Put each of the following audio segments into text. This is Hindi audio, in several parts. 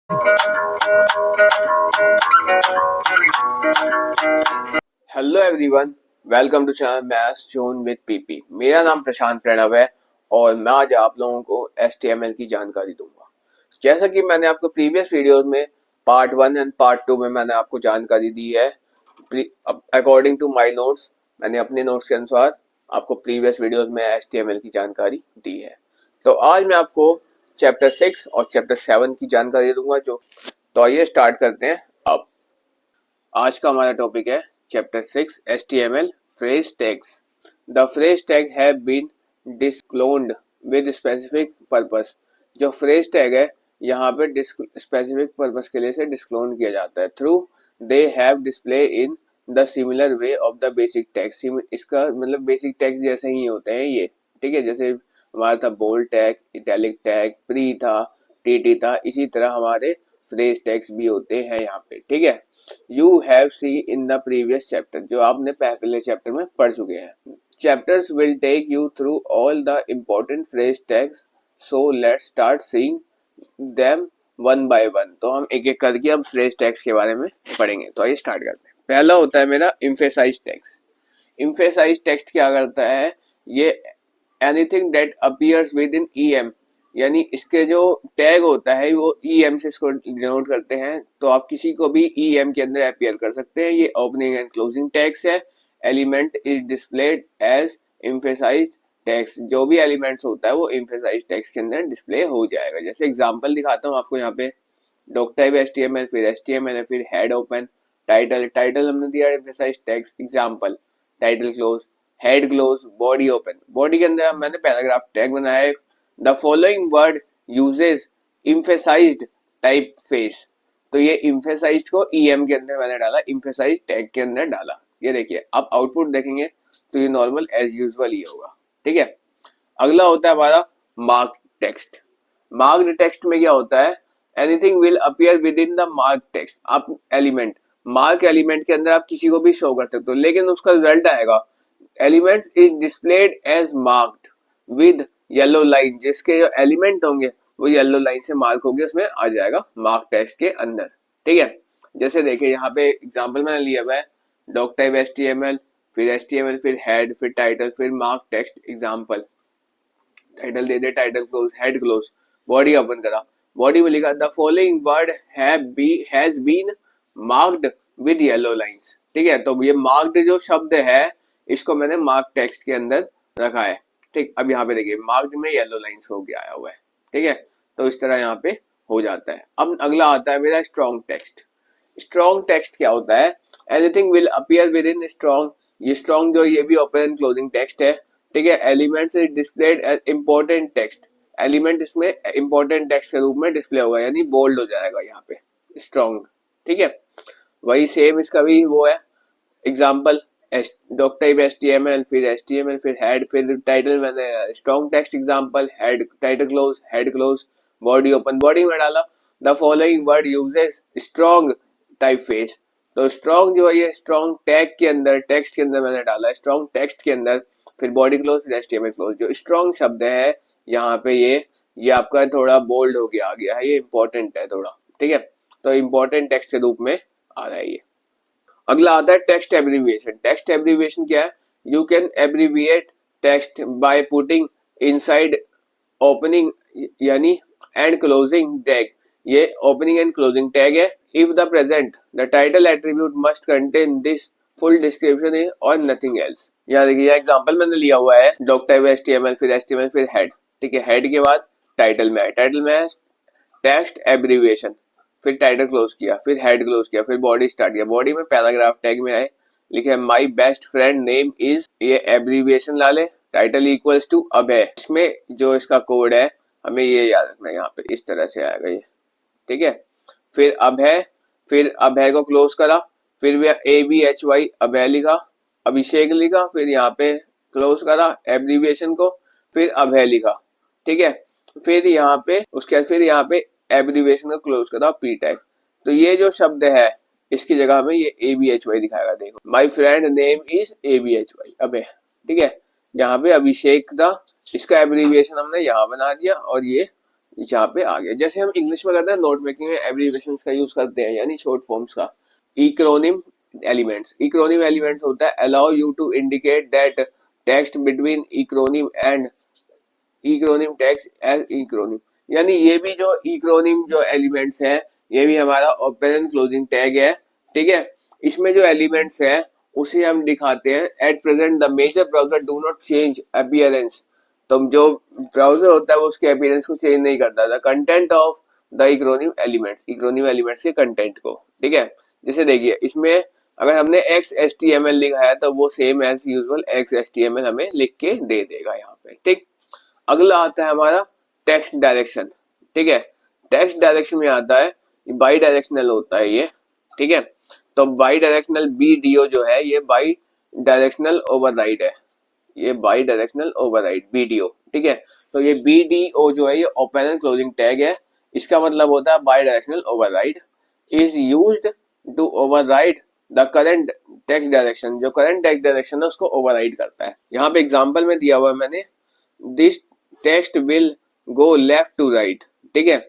Hello everyone, welcome to channel maths zone with PP. मेरा नाम प्रशांत प्रणव है और मैं आज आप लोगों को एचटीएमएल की जानकारी दूंगा। जैसा कि मैंने आपको प्रीवियस वीडियोस में पार्ट 1 एंड पार्ट 2 में मैंने आपको जानकारी दी है। अकॉर्डिंग टू माय नोट्स, मैंने अपने नोट्स के अनुसार आपको प्रीवियस वीडियोस में एचटीएमएल की जानकारी दी है। तो आज मैं आपको चैप्टर 6 और चैप्टर 7 की जानकारी दूंगा। तो आइए स्टार्ट करते हैं। अब आज का हमारा टॉपिक है chapter 6 HTML phrase tags. The phrase tag have been disclosed with specific purpose. जो phrase tag है यहाँ पे specific purpose के लिए से disclosed किया जाता है through they have display in the similar way of the basic tags. इसका मतलब basic tags जैसे ही होते हैं ये, ठीक है। जैसे हमारा था bold tag, italic tag, pre था, tt था, इसी तरह हमारे फ्रेज टैग्स भी होते हैं यहाँ पे, ठीक है। You have see in the previous chapter, जो आपने पहले चैप्टर में पढ़ चुके हैं। Chapters will take you through all the important phrase tags, so let's start seeing them one by one. तो हम एक एक करके अब फ्रेज टैग्स के बारे में पढ़ेंगे। तो आइए स्टार्ट करते हैं। पहला होता है मेरा एम्फेसाइज टेक्स्ट। एम्फेसाइज टेक्स्ट क्या करता है, ये anything that appears with in EM, यानी इसके जो टैग होता है वो ईएम से इसको डिनोट करते हैं। तो आप किसी को भी ईएम के अंदर अपीयर कर सकते हैं। ये ओपनिंग एंड क्लोजिंग टैग्स है। Element is displayed as emphasised tags, जो भी एलिमेंट्स होता है वो एम्फेसाइज्ड टैग्स के अंदर डिस्प्ले हो जाएगा। जैसे एग्जांपल दिखाता हूँ आपको यहाँ पे। डॉक टाइप एचटीएमएल, फिर एचटीएमएल है, फिर हेड ओपन, टाइटल हमने दिया emphasised tags. Example title close, head close, body open. Body के अंदर मैंने पैराग्राफ टैग बनाया है। The following word uses emphasized typeface, तो ये emphasized को em के अंदर मैंने डाला, emphasized टैग के अंदर डाला। ये देखिए, आप आउटपुट देखेंगे तो ये नॉर्मल एज यूजुअल ही होगा, ठीक है। अगला होता है हमारा मार्क्ड टेक्स्ट। मार्क्ड टेक्स्ट में क्या होता है, anything will appear with in the mark text. आप एलिमेंट, मार्क एलिमेंट के अंदर आप किसी को भी शो कर सकते हो, लेकिन उसका रिजल्ट आएगा elements is displayed as marked with yellow line. जिसके जो एलिमेंट होंगे वो येलो लाइन से मार्क होंगे, उसमें आ जाएगा मार्क टेक्स्ट के अंदर, ठीक है। जैसे देखिए यहाँ पे एग्जांपल मैंने लिया हुआ है, डॉक टाइप एचटीएमएल, फिर एचटीएमएल, फिर हेड, फिर टाइटल, फिर मार्क टेक्स्ट। एग्जांपल टाइटल दे दे, title close, head close, body open करा, बॉडी में लिखा the following word has been marked with yellow lines, ठीक है। तो ये मार्क्ड जो शब्द है इसको मैंने मार्क टेक्स्ट के अंदर रखा है, ठीक। अब यहाँ पे देखिए मार्क्ड में येलो लाइंस हो गया आया हुआ है, ठीक है। तो इस तरह यहाँ पे हो जाता है। अब अगला आता है मेरा स्ट्रॉन्ग टेक्स्ट। स्ट्रॉन्ग टेक्स्ट क्या होता है, anything will appear with in strong. ये स्ट्रॉन्ग जो ये भी ओपन एंड क्लोजिंग टेक्स्ट है, ठीक है। Elements is displayed as important text, element इसमें इंपॉर्टेंट टेक्स्ट के रूप में डिस्प्ले होगा, यानी बोल्ड हो जाएगा यहाँ पे स्ट्रॉन्ग, ठीक है। वही सेम इसका भी वो है। एग्जाम्पल डॉक टाइप एचटीएमएल, फिर एचटीएमएल, फिर हेड, फिर टाइटल मैंने strong text example head, title close, head close, body open, body में डाला the following word uses strong typeface. तो स्ट्रॉन्ग जो है ये स्ट्रॉन्ग टैग के अंदर, टेक्स्ट के अंदर मैंने डाला स्ट्रॉन्ग टेक्स्ट के अंदर, फिर बॉडी क्लोज, फिर एचटीएमएल क्लोज। जो स्ट्रॉन्ग शब्द है यहाँ पे ये आपका थोड़ा बोल्ड हो गया, आ गया है, ये इंपॉर्टेंट है थोड़ा, ठीक है। तो इंपॉर्टेंट टेक्स्ट के रूप में आ रहा है ये। अगला आता है टेक्स्ट एब्रीविएशन। टेक्स्ट एब्रीविएशन क्या है, you can abbreviate text by putting inside opening यानी एंड क्लोजिंग टैग। ये ओपनिंग एंड क्लोजिंग टैग है। If the present the title attribute must contain this full description is और नथिंग एल्स। यहाँ देखिए एग्जांपल मैंने लिया हुआ है डॉक टाइप एचटीएमएल, फिर एचटीएमएल, फिर हेड, ठीक है। हेड के बाद टाइटल में है, टाइटल में है टेक्स्ट एब्रीविएशन, फिर टाइटल क्लोज किया, फिर हेड क्लोज किया, फिर बॉडी स्टार्ट किया। बॉडी में पैराग्राफ टैग में आए, लिखे my best friend name is, ये एब्रीविएशन ला ले, टाइटल इक्वल्स टू अभय। इसमें जो इसका कोड है हमें ये याद रखना है, यहाँ पे इस तरह से आएगा ये, ठीक है। फिर अभय को क्लोज करा, फिर ABHY अभय लिखा, अभिषेक लिखा, फिर यहाँ पे क्लोज करा एब्रीविएशन को, फिर अभय लिखा, ठीक है। फिर यहाँ पे उसके बाद फिर यहाँ पे एब्रीविएशन को क्लोज करा पी टैग। तो ये जो शब्द है इसकी जगह हमें ये ABHY दिखाएगा। देखो my friend name is ABHY अबे, ठीक है। यहाँ पे अभिषेक था, इसका एब्रीविएशन हमने यहाँ बना दिया और ये यहाँ पे आ गया। जैसे हम इंग्लिश में करते हैं नोट मेकिंग में एब्रीविएशंस का यूज करते हैं यानी शॉर्ट फॉर्म्स का। इक्रोनिम एलिमेंट्स, इक्रोनिम एलिमेंट्स होता है allow you to indicate that text between acronym and acronym text as acronym, यानी ये भी जो इक्रोनिम जो एलिमेंट्स हैं ये भी हमारा ओपन एंड क्लोजिंग टैग है, ठीक है। इसमें जो एलिमेंट्स है उसे हम दिखाते हैं at present the major browser do not change appearance, तो जो ब्राउजर होता है वो उसके अपीयरेंस को चेंज नहीं करता। The content of the acronym elements, acronym elements के कंटेंट को, ठीक है। जैसे देखिए इसमें अगर हमने XHTML लिखा है तो वो सेम एज यूजुअल XHTML हमें लिख के दे देगा यहाँ पे, ठीक। अगला आता है हमारा टेक्स्ट डायरेक्शन, ठीक है। टेक्स्ट डायरेक्शन में आता है बाई डायरेक्शनल होता है ये, ठीक है। तो बाई डायरेक्शनल BDO जो है ये बाई डायरेक्शनल ओवरराइड है, ये बाई डायरेक्शनल ओवरराइड BDO, ठीक है। तो ये BDO जो है ये ओपन एंड क्लोजिंग टैग है। इसका मतलब होता है bidirectional override is used to override the current text direction, जो करंट टेक्स्ट डायरेक्शन है उसको ओवरराइड करता है। यहाँ पे एग्जांपल में दिया हुआ है मैंने, this text will go left to right, ठीक है।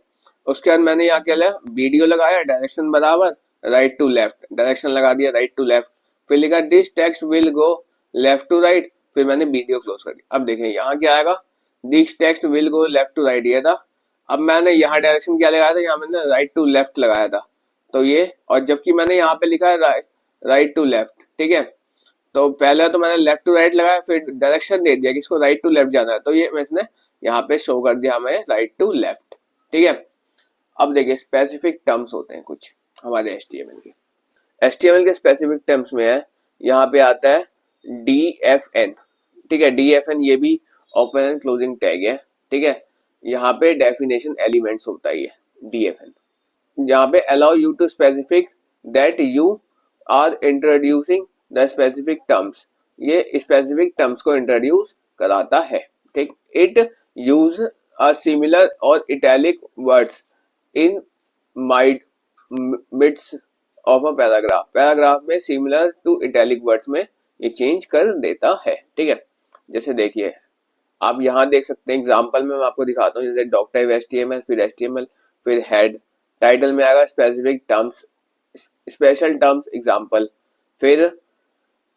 उसके बाद मैंने यहाँ क्या लिया, वीडियो लगाया डायरेक्शन बराबर राइट टू लेफ्ट, डायरेक्शन लगा दिया राइट टू लेफ्ट, फिर लिखा this text will go left to right, फिर मैंने वीडियो क्लोज कर दिया। अब देखें यहाँ क्या आएगा, this text will go left to right ये था। अब मैंने यहाँ डायरेक्शन क्या लगाया था, यहाँ मैंने राइट टू लेफ्ट लगाया था, तो ये, और जबकि मैंने यहाँ पे लिखा है राइट टू लेफ्ट, ठीक है। तो पहले तो मैंने लेफ्ट टू राइट लगाया, फिर डायरेक्शन दे दिया कि इसको राइट टू लेफ्ट जाना है, तो ये मैंने यहाँ पे शो कर दिया हमें राइट टू लेफ्ट, ठीक है। अब देखिए स्पेसिफिक टर्म्स होते हैं कुछ हमारे HTML के। HTML के स्पेसिफिक टर्म्स में है, यहाँ पे आता है DFN, ठीक है। DFN ये भी ओपन एंड क्लोजिंग टैग है, ठीक है। यहाँ पे डेफिनेशन एलिमेंट्स होता है ये DFN। यहाँ पे allow you to specific that you are introducing the specific terms, ये स्पेसिफिक टर्म्स को इंट्रोड्यूस कराता है, ठीक। इट यूज अ सिमिलर और italic words in mid midst of a paragraph, paragraph में सिमिलर टू इटैलिक वर्ड्स में ये चेंज कर देता है, ठीक है। जैसे देखिए आप यहाँ देख सकते हैं एग्जाम्पल में मैं आपको दिखाता हूँ, जैसे डॉक टाइप HTML, फिर HTML, फिर हेड, टाइटल में आएगा specific terms, special terms example, फिर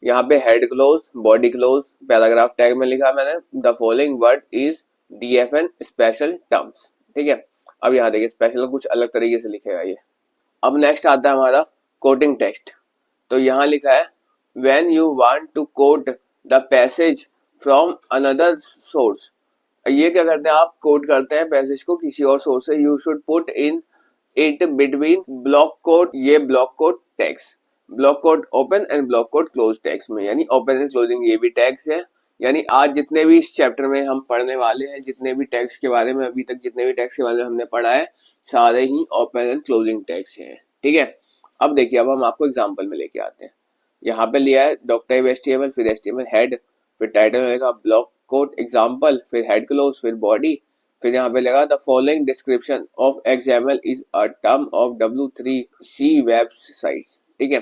यहाँ पे head close, body close, paragraph tag में लिखा मैंने the following word is DFN special terms, ठीक है। अब यहाँ देखिए स्पेशल कुछ अलग तरीके से लिखेगा ये। अब नेक्स्ट आता है हमारा कोटिंग टेक्स्ट, तो यहाँ लिखा है when you want to quote the passage from another source, ये क्या करते हैं आप कोट करते हैं पैसेज को किसी और सोर्स से, you should put in it between blockquote, ये blockquote tags, blockquote open and blockquote close tags में, यानी ओपन एंड क्लोजिंग ये भी टैग्स है। यानी आज जितने भी इस चैप्टर में हम पढ़ने वाले हैं, जितने भी टैग्स के बारे में अभी तक जितने भी टैग्स के बारे में हमने पढ़ा है, सारे ही ओपन एंड क्लोजिंग टैग्स हैं, ठीक है। अब देखिए अब हम आपको एग्जांपल में लेके आते हैं। यहाँ पे लिया है डॉक टाइप HTML, फिर HTML हेड, फिर टाइटल में लिखा ब्लॉक कोट एग्जांपल, फिर हेड क्लोज, फिर बॉडी, फिर यहाँ पे लगा the following description of XML is a term of W3C websites, ठीक है।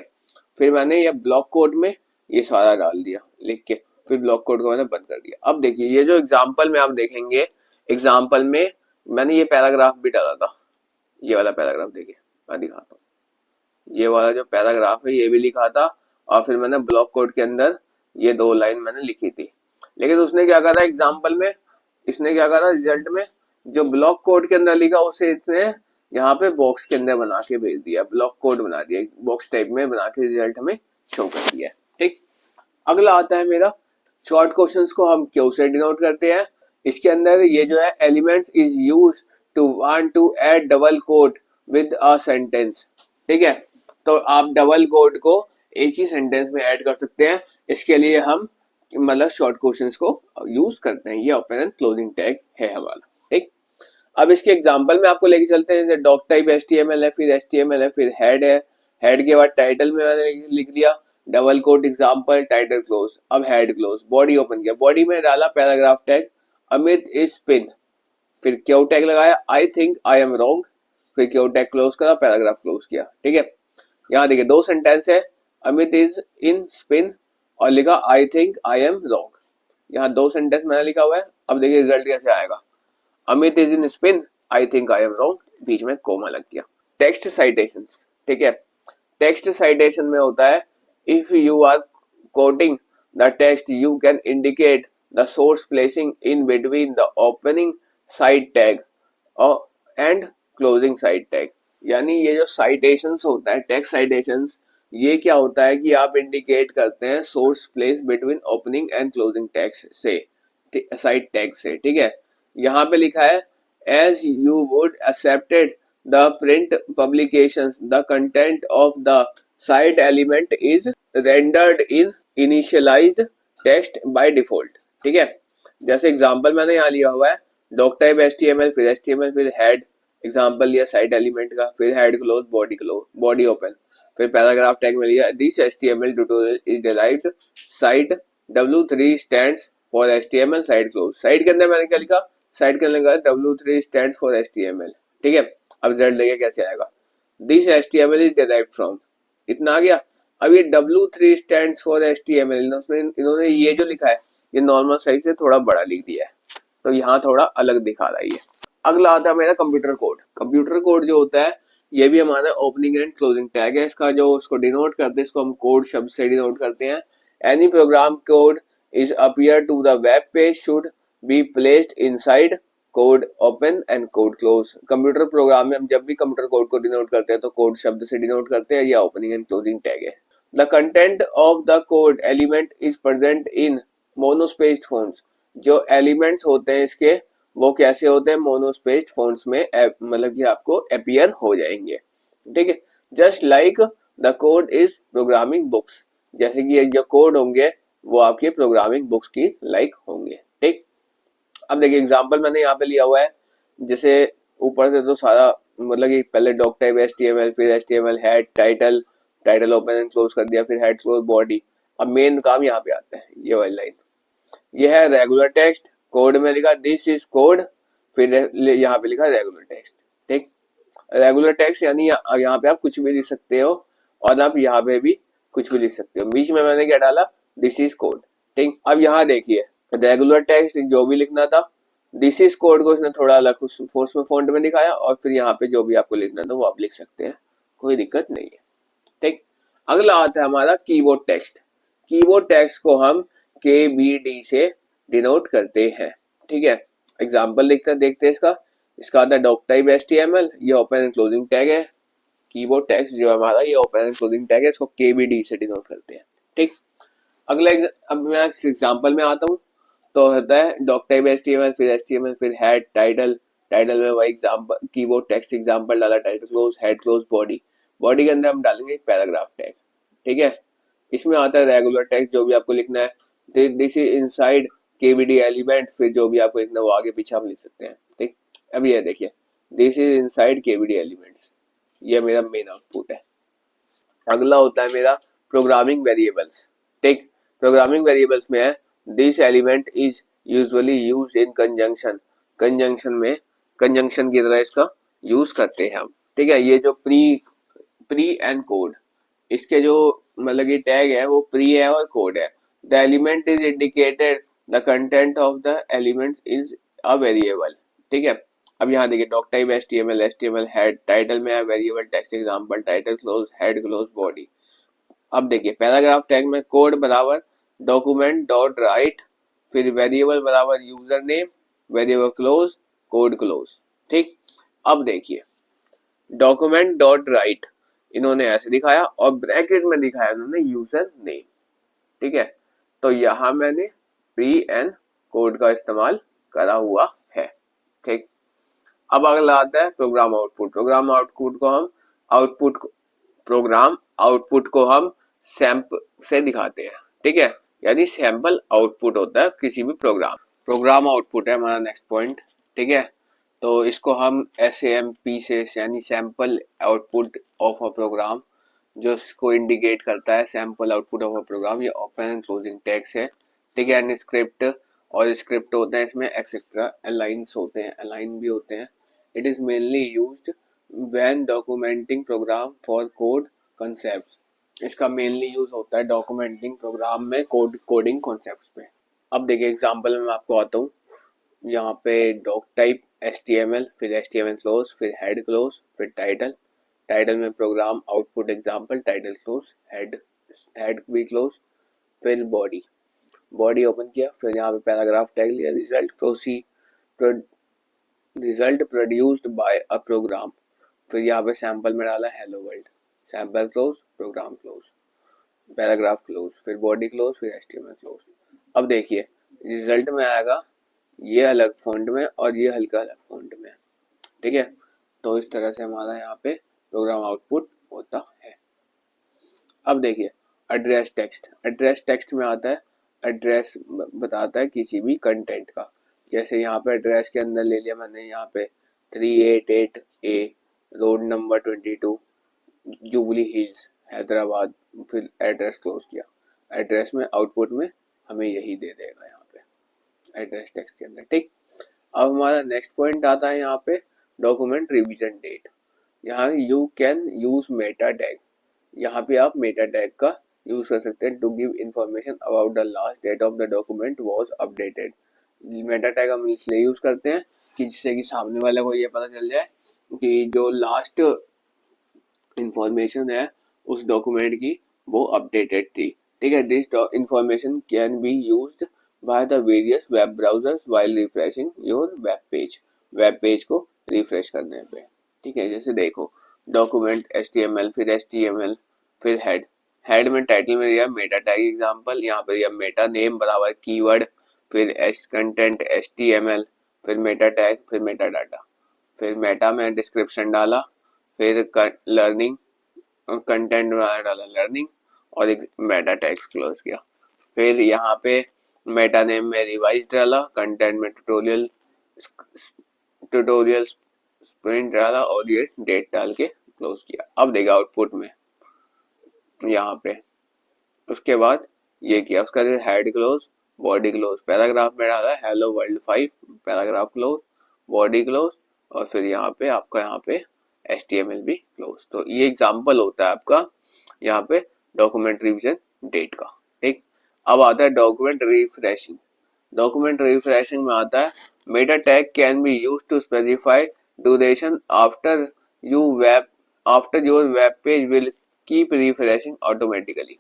फिर मैंने ये ब्लॉक कोड में ये सारा डाल दिया लिख के, फिर ब्लॉक कोड को मैंने बंद कर दिया। अब देखिए ये जो एग्जाम्पल में आप देखेंगे, एग्जाम्पल में मैंने ये पैराग्राफ भी डाला था, ये वाला पैराग्राफ देखिए मैं दिखाता हूँ, ये वाला जो पैराग्राफ है ये भी लिखा था, और फिर मैंने ब्लॉक कोड के अंदर ये 2 लाइन मैंने लिखी थी। लेकिन उसने क्या करा एग्जाम्पल में, इसने क्या करा रिजल्ट में जो ब्लॉक कोड के अंदर लिखा उसे इसने यहाँ पे बॉक्स के अंदर बना के भेज दिया, ब्लॉक कोड बना दिया, बॉक्स टाइप में बना के रिजल्ट हमें शो कर दिया, ठीक। अगला आता है मेरा शॉर्ट क्वेश्चंस को हम क्यों से डिनोट करते हैं। इसके अंदर ये जो है elements is use to want to add double quote with a sentence, ठीक है। तो आप डबल कोट को एक ही सेंटेंस में ऐड कर सकते हैं, इसके लिए हम मतलब शॉर्ट क्वेश्चंस को यूज करते हैं, ये ओपन एंड क्लोजिंग टैग है हमारा, ठीक। अब इसके एग्जांपल में आपको लेके चलते हैं, जैसे डॉक टाइप HTML है, फिर HTML है, फिर हेड है, हेड के बाद टाइटल में मैंने लिख दिया double quote example, title close. अब हेड क्लोज, बॉडी ओपन किया, बॉडी में डाला paragraph tag Amit is spin, फिर क्यों टैग लगाया I think I am wrong, फिर क्यों टैग क्लोज करा, पैराग्राफ क्लोज किया, ठीक है। यहाँ देखिए 2 सेंटेंस है, अमित इज इन स्पिन और लिखा आई थिंक आई एम रॉन्ग, यहाँ 2 सेंटेंस मैंने लिखा हुआ है। अब देखिए रिजल्ट कैसे आएगा, Amit is in spin I think I am wrong, बीच में कोमा लग गया। टेक्स्ट साइटेशन, ठीक है, टेक्स्ट साइटेशन में होता है if you are quoting the text you can indicate the source placing in between the opening cite tag and closing cite tag. यानी ये जो साइटेशंस होता है, टेक्स्ट साइटेशंस, ये क्या होता है कि आप इंडिकेट करते हैं source place between opening and closing tags से, साइट टैग से, ठीक है। यहाँ पे लिखा है as you would accepted the print publications, the content of the site element is rendered in initialized text by default, ठीक है। जैसे एग्जांपल मैंने यहाँ लिया हुआ है डॉक टाइप HTML, फिर HTML, फिर हेड, एग्जांपल लिया साइट एलिमेंट का, फिर हेड क्लोज, बॉडी ओपन, फिर पैराग्राफ टैग में लिया this HTML tutorial is derived site W3 stands for HTML site close. Site के अंदर मैंने क्या लिखा, साइट के अंदर W3 स्टैंड फॉर HTML, ठीक है। अब रिजल्ट देखिए कैसे आएगा, this HTML is derived from, इतना आ गया। अब ये W3 स्टैंड्स फॉर HTML, इन्होंने ये जो लिखा है ये नॉर्मल साइज से थोड़ा बड़ा लिख दिया है, तो यहाँ थोड़ा अलग दिखा रहा है ये। अगला आता है मेरा कंप्यूटर कोड। कंप्यूटर कोड जो होता है ये भी हमारा ओपनिंग एंड क्लोजिंग टैग है। इसका जो उसको डिनोट करते हैं, इसको हम कोड शब्द से डिनोट करते हैं। Any program code is appear to the web page should be placed inside code open and code close. Computer program में हम जब भी कंप्यूटर कोड को डिनोट करते हैं तो कोड शब्द से डिनोट करते हैं, या ओपनिंग एंड क्लोजिंग टैग है। The content of the code element is present in monospaced fonts. जो एलिमेंट्स होते हैं इसके वो कैसे होते हैं, मोनोस्पेस्ड फॉन्ट्स में, मतलब कि आपको अपीयर हो जाएंगे, ठीक है। Just like the code is programming books, जैसे कि ये जो कोड होंगे वो आपके प्रोग्रामिंग बुक्स की लाइक होंगे, ठीक। अब देखिए एग्जांपल मैंने यहाँ पे लिया हुआ है, जैसे ऊपर से तो सारा मतलब कि पहले डॉक टाइप HTML, फिर HTML head, title open and close कर दिया, फिर हेड क्लोज बॉडी। अब मेन काम यहाँ पे आता है, ये वाली लाइन, ये है रेगुलर टेक्स्ट। कोड में लिखा दिस इज कोड, फिर यहाँ पे लिखा रेगुलर टेक्स्ट, ठीक। रेगुलर टेक्स्ट यानी यहाँ पे आप कुछ भी लिख सकते हो, और आप यहाँ पे भी कुछ भी लिख सकते हो। बीच में मैंने क्या डाला, दिस इज कोड, ठीक। अब यहाँ देखिए रेगुलर टेक्स्ट जो भी लिखना था, दिस इज कोड को इसने थोड़ा अलग उसमें फॉन्ट में दिखाया, और फिर यहाँ पे जो भी आपको लिखना था वो आप लिख सकते हैं, कोई दिक्कत नहीं है, ठीक। अगला आता है हमारा कीबोर्ड टेक्स्ट। कीबोर्ड टेक्स्ट को हम KBD से डिनोट करते हैं, ठीक है। एग्जाम्पल देखते हैं इसका आता है डॉक टाइप HTML, ये ओपन एंड क्लोजिंग टैग है। कीबोर्ड टेक्स्ट जो हमारा ये ओपन एंड क्लोजिंग टैग है, इसको KBD से डिनोट करते हैं, ठीक। अगला अब मैं एग्जाम्पल में आता हूँ, तो होता है डॉक टाइप HTML, फिर हेड, टाइटल में वही एग्जाम्पल कीबोर्ड टेक्स्ट एग्जाम्पल डाला, title close, head close, body के अंदर हम डालेंगे पैराग्राफ टैग, ठीक है। इसमें आता है रेगुलर टेक्स्ट, जो भी आपको लिखना है, this is inside KBD element, फिर जो भी आपको लिखना है वो आगे पीछे हम लिख सकते हैं, ठीक। अब ये देखिए this is inside KBD elements, ये मेरा मेन आउटपुट है। अगला होता है मेरा प्रोग्रामिंग वेरिएबल्स, ठीक। प्रोग्रामिंग वेरिएबल्स में है this element is usually used in conjunction, conjunction की तरह इसका यूज करते हैं हम, ठीक है। ये जो प्री एंड कोड, इसके जो मतलब ये टैग है वो प्री है और कोड है। The element is indicated, the content of the element is a variable, ठीक है। अब यहाँ देखिए doc type HTML head, title में है variable text example, title close, head close, body. अब देखिए पैराग्राफ टैग में कोड बराबर डॉक्यूमेंट डॉट राइट, फिर वेरिएबल बराबर user name, variable close, code close, ठीक। अब देखिए डॉक्यूमेंट डॉट राइट इन्होंने ऐसे दिखाया, और ब्रैकेट में दिखाया इन्होंने यूजर नेम, ठीक है। तो यहाँ मैंने प्री एंड कोड का इस्तेमाल करा हुआ है, ठीक। अब अगला आता है प्रोग्राम आउटपुट। प्रोग्राम आउटपुट को हम सैंपल से दिखाते हैं, ठीक है। यानी सैंपल आउटपुट होता है किसी भी प्रोग्राम आउटपुट है हमारा नेक्स्ट पॉइंट, ठीक है। तो इसको हम SAMP से, यानी sample output of a program, जो इसको इंडिकेट करता है sample output of a program, ये ओपन एंड क्लोजिंग टैग्स है, ठीक है। एंड स्क्रिप्ट होते हैं इसमें, एक्सेट्रा अलाइन भी होते हैं। It is mainly used when documenting program for code concept. इसका मेनली यूज होता है डॉक्यूमेंटिंग प्रोग्राम में कोडिंग कॉन्सेप्ट्स पे। अब देखिए एग्जांपल में मैं आपको आता हूँ, यहाँ पे डॉक टाइप HTML, फिर HTML क्लोज, फिर हेड क्लोज, फिर टाइटल, टाइटल में program output example, title close, head head भी क्लोज, फिर बॉडी, बॉडी ओपन किया, फिर यहाँ पे पैराग्राफ टैग लिया, result produced by a program, फिर यहाँ पे सैंपल में डाला hello world, sample close, program close, paragraph close, फिर बॉडी क्लोज, फिर HTML क्लोज। अब देखिए रिजल्ट में आएगा ये अलग फॉन्ट में और ये हल्का अलग फॉन्ट में, ठीक है। तो इस तरह से हमारा यहाँ पे प्रोग्राम आउटपुट होता है। अब देखिए एड्रेस टेक्स्ट, एड्रेस टेक्स्ट में आता है एड्रेस बताता है किसी भी कंटेंट का। जैसे यहाँ पे एड्रेस के अंदर ले लिया मैंने यहाँ पे 388A road number 22 jubilee hills Hyderabad, फिर एड्रेस क्लोज किया। एड्रेस में आउटपुट में हमें यही दे देगा यहाँ पे एड्रेस टेक्स्ट के अंदर, ठीक। अब हमारा नेक्स्ट पॉइंट आता है यहाँ पे डॉक्यूमेंट रिवीजन डेट। यहाँ you can use meta tag, यहाँ पे आप मेटा टैग का यूज कर सकते हैं to give information about the last date of the document was updated. Meta tag हम इसलिए यूज करते हैं कि जिससे कि सामने वाले को ये पता चल जाए कि जो लास्ट इंफॉर्मेशन है उस डॉक्यूमेंट की वो अपडेटेड थी, ठीक है। This information can be used by the various web browsers while refreshing your web page को रिफ्रेश करने पे, ठीक है। जैसे देखो डॉक्यूमेंट HTML, फिर HTML, फिर हेड में टाइटल में दिया मेटा टैग एग्जांपल, यहाँ पर दिया मेटा नेम बराबर कीवर्ड, फिर कंटेंट HTML, फिर मेटा टैग, फिर मेटा डाटा, फिर मेटा में डिस्क्रिप्शन डाला, फिर लर्निंग कंटेंट में डाला लर्निंग और एक मेटा टैग क्लोज किया। फिर यहाँ पे मेटा नेम में रिवाइज डाला, कंटेंट में ट्यूटोरियल स्प्रिंट डाला और ये डेट डाल के क्लोज किया। अब देखा आउटपुट में यहाँ पे उसके बाद ये किया, उसका head close, body close, paragraph में डाला hello world 5, paragraph close, body close और फिर यहाँ पे आपका यहाँ पे HTML भी क्लोज। तो ये एग्जांपल होता है आपका यहाँ पे डॉक्यूमेंट रिवीजन डेट का, ठीक। अब आता है डॉक्यूमेंट रिफ्रेशिंग। डॉक्यूमेंट रिफ्रेशिंग में आता है meta tag can be used to specify duration after your web page will keep refreshing automatically.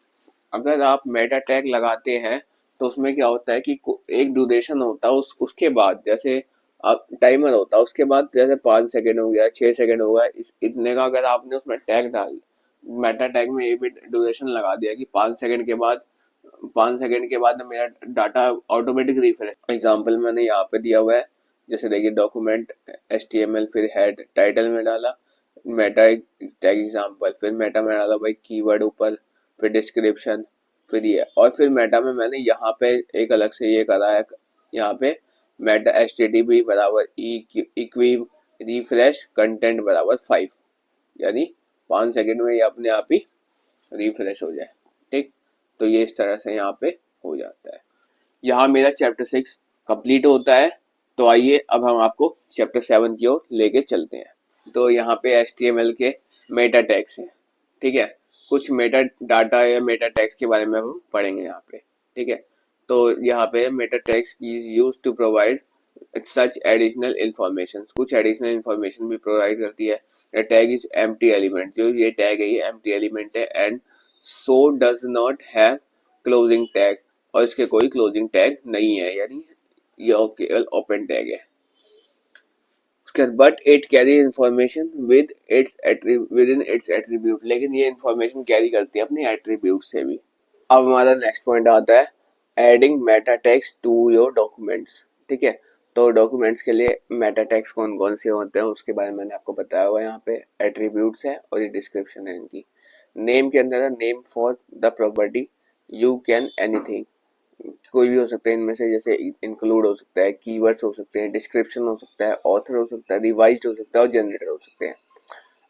अगर आप मेटा टैग लगाते हैं तो उसमें क्या होता है कि एक ड्यूरेशन होता है उसके बाद, जैसे आप टाइमर होता है उसके बाद, जैसे 5 सेकंड हो गया, 6 सेकंड हो गया, इतने का अगर आपने उसमें टैग डाल मेटा टैग में ये भी ड्यूरेशन लगा दिया कि 5 सेकंड के बाद मेरा डाटा ऑटोमेटिक रिफ्रेश। एग्जांपल मैंने यहाँ पे दिया हुआ है, जैसे देखिए डॉक्यूमेंट HTML, फिर हेड, टाइटल में डाला मेटा टैग एग्जांपल, फिर मेटा में डाला भाई कीवर्ड ऊपर, फिर डिस्क्रिप्शन, फिर ये, और फिर मेटा में मैंने यहाँ पे एक अलग से ये करा है, यहाँ पे मेटा HTTP बराबर इक्वी रिफ्रेश कंटेंट बराबर 5, यानी 5 सेकंड में ये अपने आप ही रिफ्रेश हो जाए, ठीक। तो ये इस तरह से यहाँ पे हो जाता है। यहाँ मेरा चैप्टर 6 कंप्लीट होता है। तो आइए अब हम आपको चैप्टर 7 की ओर लेके चलते हैं। तो यहाँ पे HTML के मेटा टैग्स हैं, ठीक है। कुछ मेटा डाटा या मेटा टैग्स के बारे में हम पढ़ेंगे यहाँ पे, ठीक है। तो यहाँ पे meta tags is used to provide such additional information, कुछ एडिशनल इंफॉर्मेशन भी प्रोवाइड करती है। The tag is empty element, जो ये टैग है ये एम्प्टी एलिमेंट है, and so does not have closing tag, और इसके कोई क्लोजिंग टैग नहीं है, यानी ये केवल ओपन टैग है। But it carry information with in its attribute, लेकिन ये इंफॉर्मेशन कैरी करती है अपने एट्रीब्यूट से भी। अब हमारा नेक्स्ट पॉइंट आता है adding meta tags to your documents, ठीक है। तो डॉक्यूमेंट्स के लिए मेटा टैग्स कौन कौन से होते हैं उसके बारे में मैंने आपको बताया हुआ है। यहाँ पे एट्रीब्यूट्स है और ये डिस्क्रिप्शन है इनकी। नेम के अंदर है name for the property, you can anything, कोई भी हो सकता है इनमें से, जैसे इंक्लूड हो सकता है, कीवर्ड्स हो सकते हैं, डिस्क्रिप्शन हो सकता है, ऑथर हो सकता है, रिवाइज्ड हो सकता है और जनरेटर हो सकते हैं।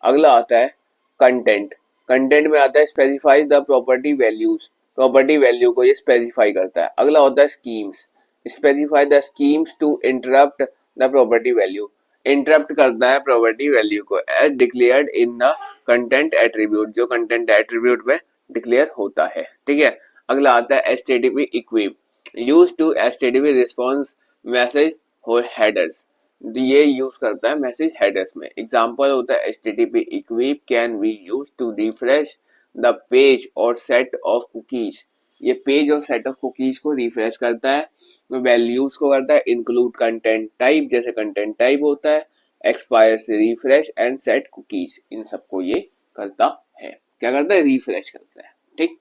अगला आता है कंटेंट। कंटेंट में आता है specify the property values, property value को ये स्पेसिफाई करता है। अगला होता है schemes, specify the schemes to interrupt the property value, interrupt करता है प्रॉपर्टी वैल्यू को as declared in the content attribute, जो कंटेंट एट्रीब्यूट में डिक्लेयर होता है, ठीक है। अगला आता है HTTP equip, used to HTTP response message or headers, ये यूज करता है मैसेज हेडर्स में। एग्जांपल होता है http equip can be used to refresh the page और set of cookies। ये पेज और सेट ऑफ कुकीज को रिफ्रेश करता है। वैल्यूज को करता है इंक्लूड कंटेंट टाइप, जैसे कंटेंट टाइप होता है, एक्सपायर से रिफ्रेश एंड सेट कुकीज, इन सबको ये करता है। क्या करता है? रिफ्रेश करता है। ठीक,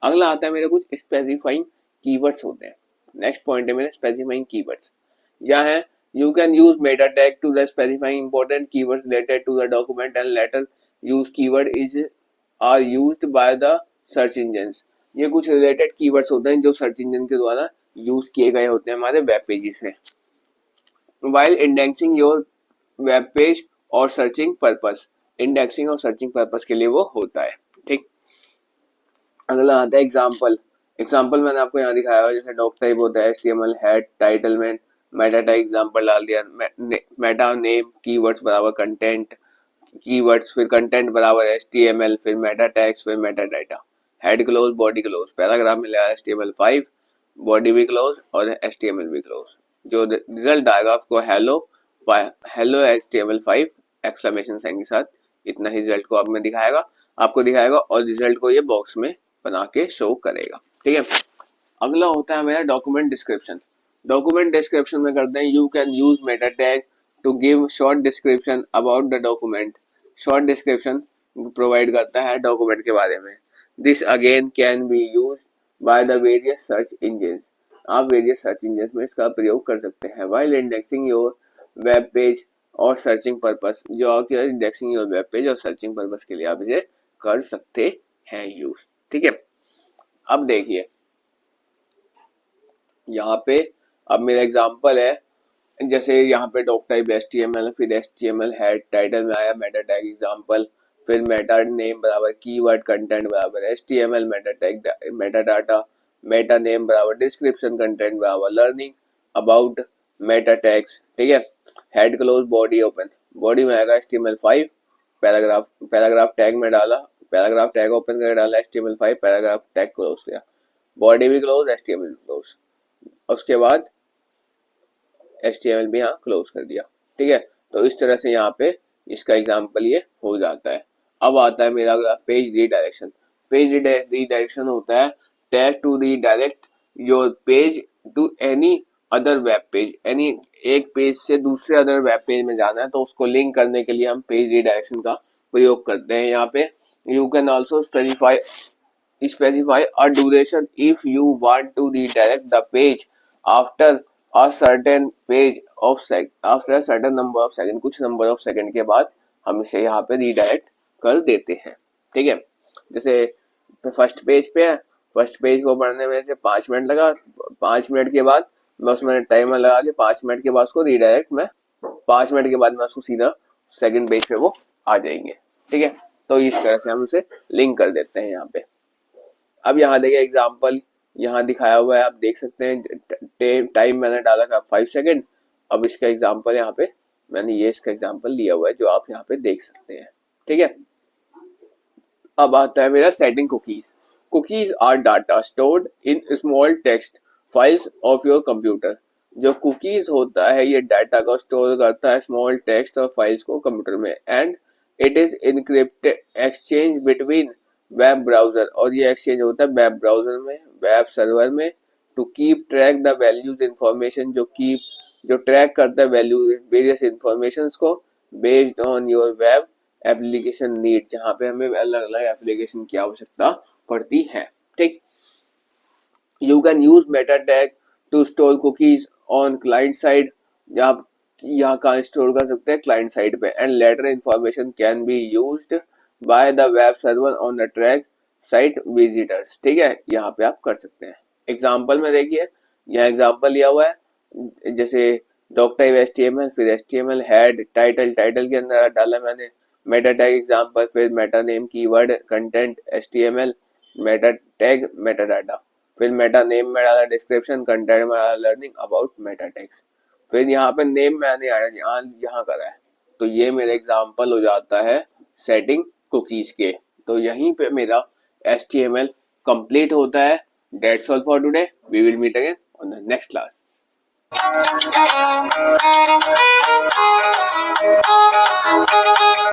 अगला आता है मेरे कुछ स्पेसिफाइंग कीवर्ड्स होते हैं। नेक्स्ट पॉइंट है मेरे स्पेसिफाइंग कीवर्ड्स। यह है you can use meta tag to the specifying important keywords related to the document and later use keyword is are used by the search engines। ये कुछ रिलेटेड कीवर्ड्स होते हैं जो सर्च इंजन के द्वारा यूज किए गए होते हैं हमारे वेब पेजेस में, while indexing your web page और सर्चिंग पर्पस। इंडेक्सिंग और सर्चिंग पर्पस के लिए वो होता है। ठीक, अगला आता है एग्जाम्पल। एग्जाम्पल मैंने आपको यहाँ दिखाया हुआ, जैसे डॉक टाइप होता है HTML हेड टाइटल में मेटा टाइप एग्जाम्पल डाल दिया, मेटा नेम कीवर्ड्स बराबर कंटेंट कीवर्ड्स, फिर कंटेंट बराबर HTML, फिर मेटा टैग्स, फिर Meta data, head close body close, paragraph मिला HTML5, बॉडी भी क्लोज और HTML भी क्लोज। जो रिजल्ट आएगा आपको हेलो HTML5 एक्सक्लेमेशन साइन के साथ, इतना ही रिजल्ट को आपको दिखाएगा और रिजल्ट को ये बॉक्स में बना के शो करेगा। ठीक है, अगला होता है मेरा डॉक्यूमेंट डिस्क्रिप्शन। डॉक्यूमेंट डिस्क्रिप्शन में करते हैं you can use meta tag to give short description about the document. Short description provide करता है डॉक्यूमेंट के बारे में। This again can be use by the various search engines. आप वेरियस सर्च इंजन्स में इसका प्रयोग कर सकते हैं। While indexing your web page और सर्चिंग पर्पस, जो आपके इंडेक्सिंग योर वेब पेज और सर्चिंग पर्पस के लिए आप इसे कर सकते हैं यूज। ठीक है, अब देखिए यहाँ पे अब मेरा एग्जांपल है, जैसे यहाँ पे डॉक टाइप HTML, फिर HTML हेड टाइटल में आया मेटा टैग एग्जांपल, फिर मेटा नेम बराबर कीवर्ड कंटेंट बराबर HTML Meta tag Meta data, Meta name बराबर डिस्क्रिप्शन कंटेंट बराबर लर्निंग अबाउट मेटा टैग्स। ठीक है, head close body open, body में आएगा HTML5, पैराग्राफ टैग में डाला, पैराग्राफ टैग ओपन करके डाला HTML5, पैराग्राफ टैग क्लोज किया, बॉडी भी क्लोज HTML क्लोज, उसके बाद HTML भी यहाँ क्लोज कर दिया। ठीक है, तो इस तरह से यहाँ पे इसका एग्जांपल ये हो जाता है। अब आता है मेरा अगला पेज रीडायरेक्शन। पेज रीडायरेक्शन होता है tag to redirect your page to any other web page. Any एक पेज से दूसरे अदर वेब पेज में जाना है तो उसको लिंक करने के लिए हम पेज रीडायरेक्शन का प्रयोग करते हैं। यहाँ पे you can also specify a duration if you want to redirect the page after a certain number of second, कुछ नंबर ऑफ सेकंड के बाद हम इसे यहाँ पे रीडायरेक्ट कर देते हैं। ठीक है, जैसे फर्स्ट पेज पे है, फर्स्ट पेज को पढ़ने में से 5 मिनट लगा, 5 मिनट के बाद मैं उसमें टाइमर लगा के 5 मिनट के बाद उसको रीडायरेक्ट मैं 5 मिनट के बाद मैं उसको सीधा सेकंड पेज पे वो आ जाएंगे। ठीक है, तो इस तरह से हम उसे लिंक कर देते हैं यहाँ पे। अब यहाँ देखिए एग्जाम्पल यहाँ दिखाया हुआ है, आप देख सकते हैं टाइम मैंने डाला था 5 सेकेंड। अब इसका एग्जाम्पल यहाँ पे मैंने ये इसका एग्जाम्पल लिया हुआ है जो आप यहाँ पे देख सकते हैं। ठीक है, अब आता है मेरा setting cookies. Cookies are data stored in small text files of your computer. जो कुकीज होता है ये डाटा को स्टोर करता है स्मॉल टेक्स्ट और फाइल्स को कंप्यूटर में, and it is encrypted exchange between web browser, और ये एक्सचेंज होता है वेब ब्राउजर में, वेब सर्वर में, to keep track the values information, जो ट्रैक करता है वैल्यू वेरियस इंफॉर्मेशन को based on your web application need, जहाँ पे हमें अलग अलग एप्लीकेशन की आवश्यकता पड़ती है। ठीक, you can use meta tag to store cookies on client side, आप यहाँ कहाँ स्टोर कर सकते हैं? क्लाइंट साइड पे, and later information can be used by the web server on the track site visitors. ठीक है, यहाँ पे आप कर सकते हैं। एग्जाम्पल में देखिए यहाँ एग्जाम्पल लिया हुआ है, जैसे डॉक टाइप HTML, फिर HTML हेड टाइटल, टाइटल के अंदर डाला मैंने मेटा टैग एग्जाम्पल, फिर Meta name keyword content HTML, Meta tag Meta data, फिर मेटा नेम में डाला डिस्क्रिप्शन, कंटेंट में डाला लर्निंग अबाउट मेटा टैग्स, फिर यहाँ पे नेम मैंने यहाँ करा है। तो ये मेरा एग्जाम्पल हो जाता है सेटिंग कुकीज के। तो यहीं पे मेरा HTML कंप्लीट होता है। That's all for today. We will meet again on the next class. है।